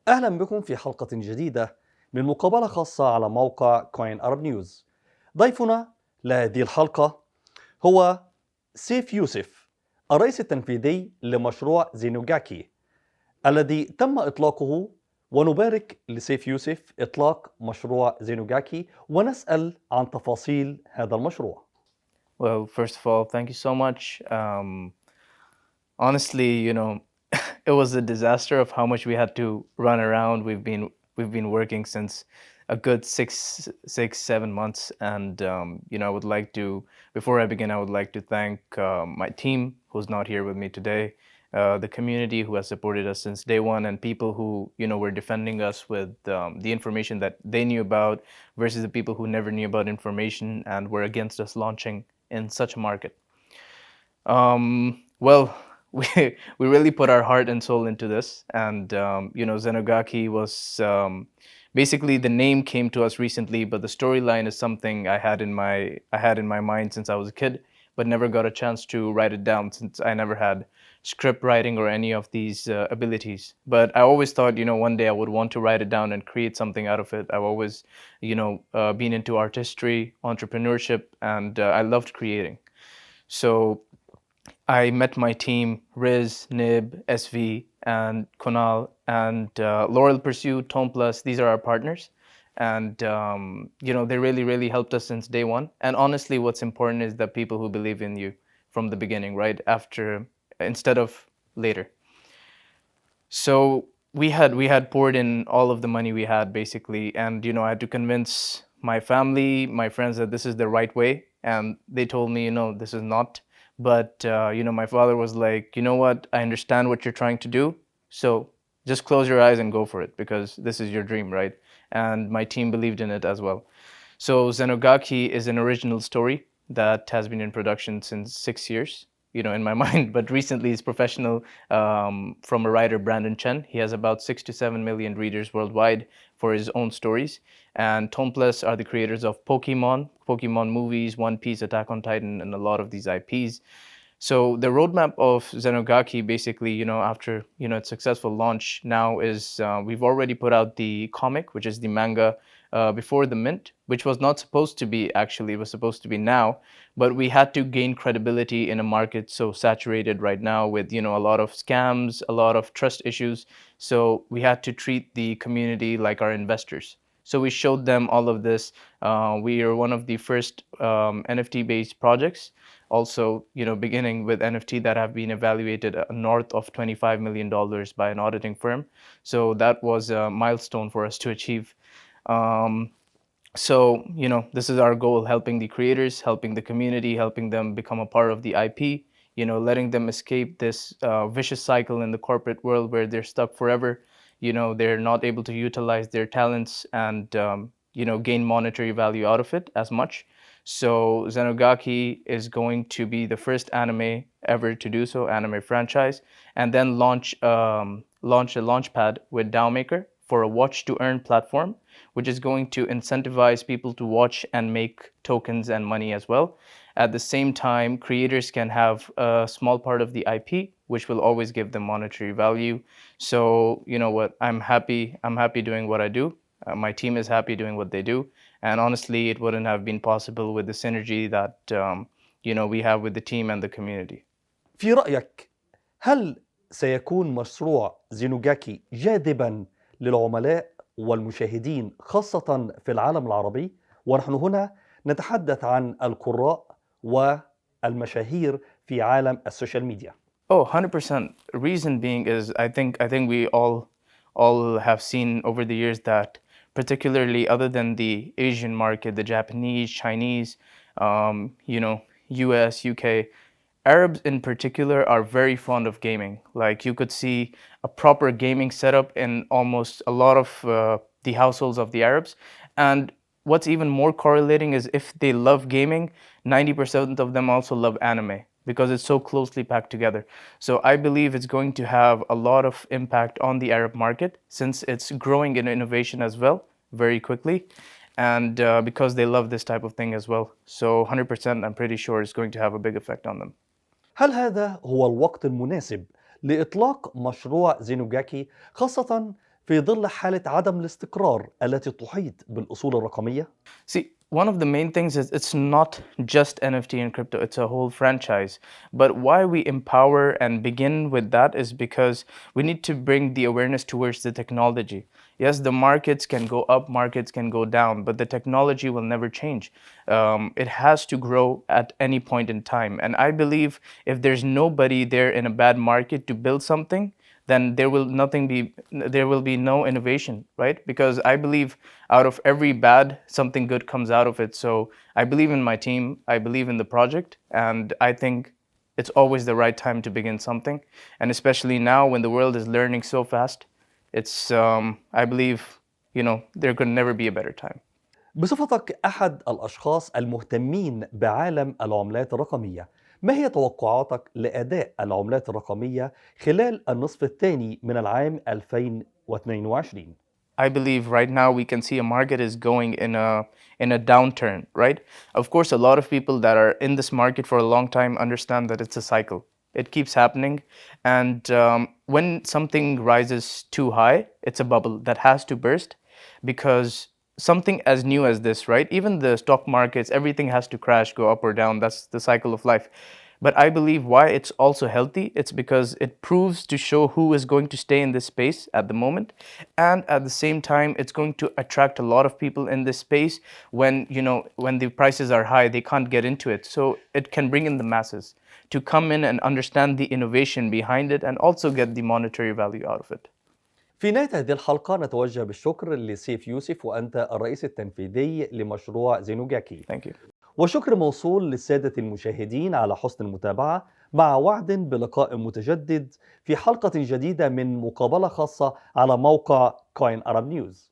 أهلا بكم في حلقة جديدة من مقابلة خاصة على موقع كوين أرب نيوز. ضيفنا لهذه الحلقة هو سيف يوسف، الرئيس التنفيذي لمشروع زينوجاكي الذي تم إطلاقه، ونبارك لسيف يوسف إطلاق مشروع زينوجاكي ونسأل عن تفاصيل هذا المشروع. Well, first of all, thank you so much. Honestly, it was a disaster of how much we had to run around. We've been working since a good 7 months, and I would like to, before I begin, I would like to thank my team who's not here with me today, the community who has supported us since day one, and people who were defending us with the information that they knew about versus the people who never knew about information and were against us launching in such a market. Well, we really put our heart and soul into this, and Zenougaki was basically, the name came to us recently, but the storyline is something I had in my mind since I was a kid, but never got a chance to write it down since I never had script writing or any of these abilities. But I always thought, one day I would want to write it down and create something out of it. I've always, been into artistry, entrepreneurship, and I loved creating. So I met my team, Riz, Nib, SV, and Kunal, and Laurel Pursuit, Tone Plus. These are our partners. And, they really, really helped us since day one. And honestly, what's important is the people who believe in you from the beginning, right? Instead of later. So we had poured in all of the money we had, basically. And, I had to convince my family, my friends, that this is the right way. And they told me, this is not. But, my father was like, you know what, I understand what you're trying to do. So just close your eyes and go for it, because this is your dream, right? And my team believed in it as well. So Zenougaki is an original story that has been in production since 6 years, in my mind. But recently it's professional from a writer, Brandon Chen. He has about 6 to 7 million readers worldwide for his own stories. And Tone Plus are the creators of Pokemon movies, One Piece, Attack on Titan, and a lot of these IPs. So the roadmap of Zenogaki, basically, after its successful launch now is we've already put out the comic, which is the manga before the mint, which was not supposed to be, actually. It was supposed to be now, but we had to gain credibility in a market so saturated right now with a lot of scams, a lot of trust issues. So we had to treat the community like our investors. So we showed them all of this. We are one of the first NFT-based projects, also, beginning with NFT that have been evaluated north of $25 million by an auditing firm. So that was a milestone for us to achieve. So, this is our goal: helping the creators, helping the community, helping them become a part of the IP, letting them escape this vicious cycle in the corporate world where they're stuck forever. They're not able to utilize their talents and, gain monetary value out of it as much. So Zenogaki is going to be the first anime ever to do so, anime franchise, and then launch a launchpad with DAOmaker for a watch to earn platform, which is going to incentivize people to watch and make tokens and money as well. At the same time, creators can have a small part of the IP, which will always give them monetary value. So, I'm happy doing what I do. My team is happy doing what they do. And honestly, it wouldn't have been possible with the synergy that, we have with the team and the community. في رأيك هل سيكون مشروع زينوجاكي جاذبا للعملاء والمشاهدين خاصة في العالم العربي؟ ونحن هنا نتحدث عن القراء والمشاهير في عالم السوشيال ميديا. Oh, 100%. Reason being is I think we all have seen over the years that, particularly other than the Asian market, the Japanese, Chinese, US, UK, Arabs in particular are very fond of gaming. Like, you could see a proper gaming setup in almost a lot of the households of the Arabs. And what's even more correlating is, if they love gaming, 90% of them also love anime, because it's so closely packed together. So I believe it's going to have a lot of impact on the Arab market, since it's growing in innovation as well very quickly, and because they love this type of thing as well. So 100% I'm pretty sure it's going to have a big effect on them. هل هذا هو الوقت المناسب لإطلاق مشروع زينوجاكي، خاصة في ظل حالة عدم الاستقرار التي تحيط بالأصول الرقمية؟ See, one of the main things is it's not just NFT and crypto, it's a whole franchise. But why we empower and begin with that is because we need to bring the awareness towards the technology. Yes, the markets can go up, markets can go down, but the technology will never change. It has to grow at any point in time. And I believe if there's nobody there in a bad market to build something, then there will be no innovation, right? Because I believe out of every bad, something good comes out of it. So I believe in my team, I believe in the project, and I think it's always the right time to begin something. And especially now when the world is learning so fast, it's I believe, there could never be a better time. بصفتك أحد الأشخاص المهتمين بعالم العملات الرقمية، ما هي توقعاتك لأداء العملات الرقمية خلال النصف الثاني من العام 2022؟ I believe right now we can see a market is going in a downturn, right? Of course, a lot of people that are in this market for a long time understand that it's a cycle. It keeps happening, and when something rises too high, it's a bubble that has to burst, because something as new as this, right? Even the stock markets, everything has to crash, go up or down. That's the cycle of life. But I believe why it's also healthy, it's because it proves to show who is going to stay in this space at the moment. And at the same time, it's going to attract a lot of people in this space when the prices are high, they can't get into it. So it can bring in the masses to come in and understand the innovation behind it and also get the monetary value out of it. في نهاية هذه الحلقة نتوجه بالشكر لسيف يوسف، وأنت الرئيس التنفيذي لمشروع زينوجاكي. Thank you. وشكر موصول للسادة المشاهدين على حسن المتابعة، مع وعد بلقاء متجدد في حلقة جديدة من مقابلة خاصة على موقع كوين أرب نيوز.